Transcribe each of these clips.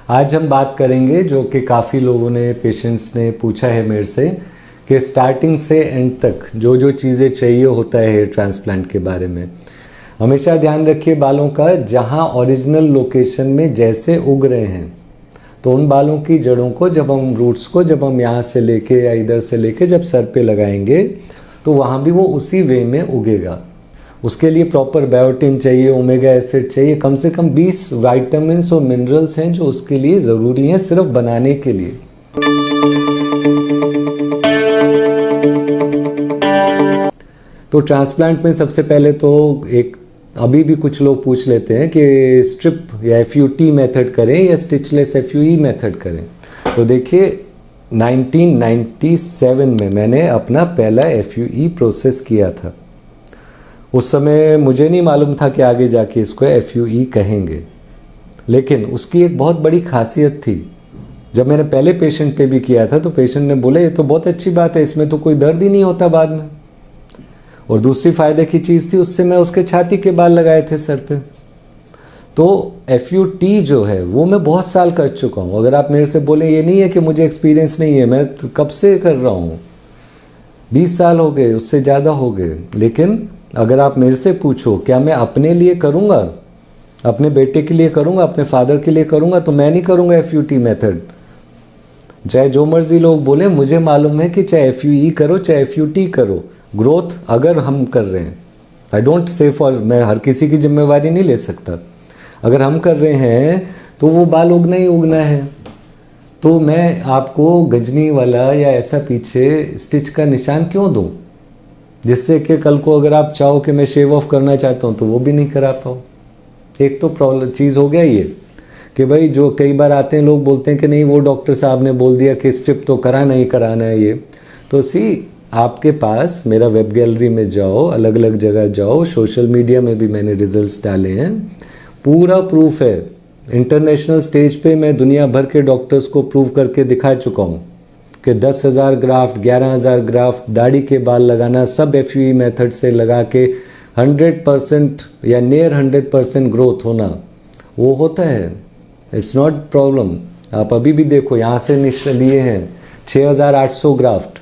आज हम बात करेंगे जो कि काफ़ी लोगों ने पेशेंट्स ने पूछा है मेरे से कि स्टार्टिंग से एंड तक जो जो चीज़ें चाहिए होता है हेयर ट्रांसप्लांट के बारे में। हमेशा ध्यान रखिए बालों का, जहाँ ओरिजिनल लोकेशन में जैसे उग रहे हैं तो उन बालों की जड़ों को जब हम रूट्स को जब हम यहाँ से लेके या इधर से लेके जब सर पे लगाएंगे तो वहाँ भी वो उसी वे में उगेगा। उसके लिए प्रॉपर बायोटिन चाहिए, ओमेगा एसिड चाहिए, कम से कम 20 विटामिन्स और मिनरल्स हैं जो उसके लिए ज़रूरी हैं सिर्फ बनाने के लिए। तो ट्रांसप्लांट में सबसे पहले तो एक अभी भी कुछ लोग पूछ लेते हैं कि स्ट्रिप या FUT मेथड करें या स्टिचलेस FUE मेथड करें। तो देखिए 1997 में मैंने अपना पहला FUE प्रोसेस किया था। उस समय मुझे नहीं मालूम था कि आगे जाके इसको FUE कहेंगे, लेकिन उसकी एक बहुत बड़ी खासियत थी। जब मैंने पहले पेशेंट पे भी किया था तो पेशेंट ने बोला ये तो बहुत अच्छी बात है, इसमें तो कोई दर्द ही नहीं होता बाद में। और दूसरी फ़ायदे की चीज़ थी, उससे मैं उसके छाती के बाल लगाए थे सर पे। तो FUT जो है वो मैं बहुत साल कर चुका हूँ। अगर आप मेरे से बोले ये नहीं है कि मुझे एक्सपीरियंस नहीं है, मैं तो कब से कर रहा हूँ, 20 साल हो गए, उससे ज़्यादा हो गए। लेकिन अगर आप मेरे से पूछो क्या मैं अपने लिए करूँगा, अपने बेटे के लिए करूँगा, अपने फादर के लिए करूँगा, तो मैं नहीं करूँगा FUT मेथड। चाहे जो मर्जी लोग बोले, मुझे मालूम है कि चाहे FUE करो चाहे FUT करो, ग्रोथ अगर हम कर रहे हैं, आई डोंट से फॉर, मैं हर किसी की जिम्मेवारी नहीं ले सकता, अगर हम कर रहे हैं तो वो बाल उगना ही उगना है। तो मैं आपको गजनी वाला या ऐसा पीछे स्टिच का निशान क्यों दूं, जिससे कि कल को अगर आप चाहो कि मैं शेव ऑफ करना चाहता हूँ तो वो भी नहीं करा पाओ। एक तो प्रॉब्लम चीज़ हो गया ये कि भाई जो कई बार आते हैं लोग बोलते हैं कि नहीं वो डॉक्टर साहब ने बोल दिया कि स्ट्रिप तो कराना ही कराना है ये। तो आपके पास मेरा वेब गैलरी में जाओ, अलग अलग जगह जाओ, सोशल मीडिया में भी मैंने रिजल्ट्स डाले हैं, पूरा प्रूफ है। इंटरनेशनल स्टेज पे मैं दुनिया भर के डॉक्टर्स को प्रूव करके दिखा चुका हूँ कि 10,000 ग्राफ्ट, 11,000 ग्राफ्ट, दाढ़ी के बाल लगाना सब FUE मेथड से लगा के 100% या नियर 100% ग्रोथ होना वो होता है। It's not problem. आप अभी भी देखो, यहाँ से लिए हैं 6,800 ग्राफ्ट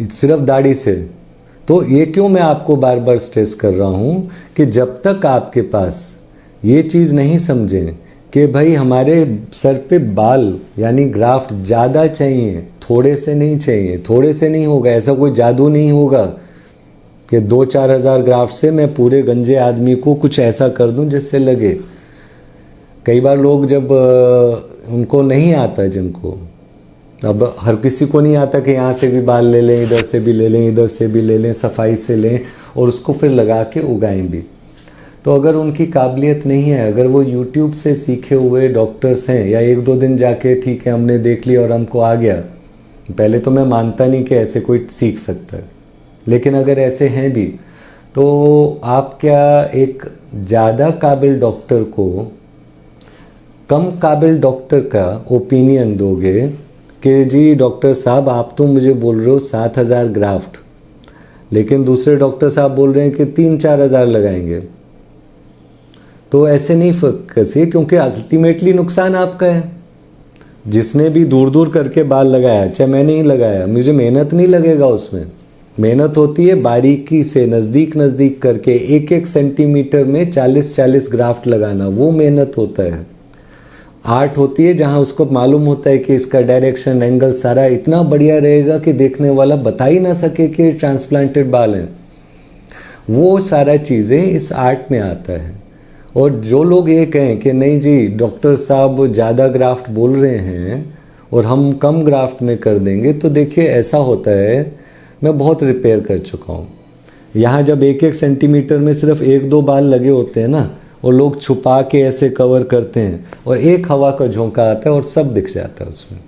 सिर्फ दाढ़ी से। तो ये क्यों मैं आपको बार बार स्ट्रेस कर रहा हूँ कि जब तक आपके पास ये चीज़ नहीं समझें कि भाई हमारे सर पे बाल यानी ग्राफ्ट ज़्यादा चाहिए, थोड़े से नहीं चाहिए। थोड़े से नहीं होगा, ऐसा कोई जादू नहीं होगा कि 2-4 हज़ार ग्राफ्ट से मैं पूरे गंजे आदमी को कुछ ऐसा कर दूं जिससे लगे। कई बार लोग जब उनको नहीं आता, जिनको अब हर किसी को नहीं आता कि यहाँ से भी बाल ले लें, इधर से भी ले लें, इधर से भी ले लें, सफाई से लें और उसको फिर लगा के उगाएं भी। तो अगर उनकी काबिलियत नहीं है, अगर वो YouTube से सीखे हुए डॉक्टर्स हैं या 1-2 दिन जाके ठीक है हमने देख लिया और हमको आ गया, पहले तो मैं मानता नहीं कि ऐसे कोई सीख सकता है, लेकिन अगर ऐसे हैं भी तो आप क्या एक ज़्यादा काबिल डॉक्टर को कम काबिल डॉक्टर का ओपिनियन दोगे कि जी डॉक्टर साहब आप तो मुझे बोल रहे हो 7,000 ग्राफ्ट, लेकिन दूसरे डॉक्टर साहब बोल रहे हैं कि 3-4 हज़ार लगाएंगे। तो ऐसे नहीं फंसिए, क्योंकि अल्टीमेटली नुकसान आपका है। जिसने भी दूर दूर करके बाल लगाया, चाहे मैंने ही लगाया, मुझे मेहनत नहीं लगेगा उसमें। मेहनत होती है बारीकी से नज़दीक नज़दीक करके 1-1 सेंटीमीटर में 40-40 ग्राफ्ट लगाना, वो मेहनत होता है। आर्ट होती है जहाँ उसको मालूम होता है कि इसका डायरेक्शन, एंगल सारा इतना बढ़िया रहेगा कि देखने वाला बता ही ना सके कि ट्रांसप्लांटेड बाल हैं। वो सारा चीज़ें इस आर्ट में आता है। और जो लोग ये कहें कि नहीं जी डॉक्टर साहब ज़्यादा ग्राफ्ट बोल रहे हैं और हम कम ग्राफ्ट में कर देंगे, तो देखिए ऐसा होता है, मैं बहुत रिपेयर कर चुका हूँ। यहाँ जब 1-1 सेंटीमीटर में सिर्फ 1-2 बाल लगे होते हैं ना, और लोग छुपा के ऐसे कवर करते हैं और एक हवा का झोंका आता है और सब दिख जाता है उसमें।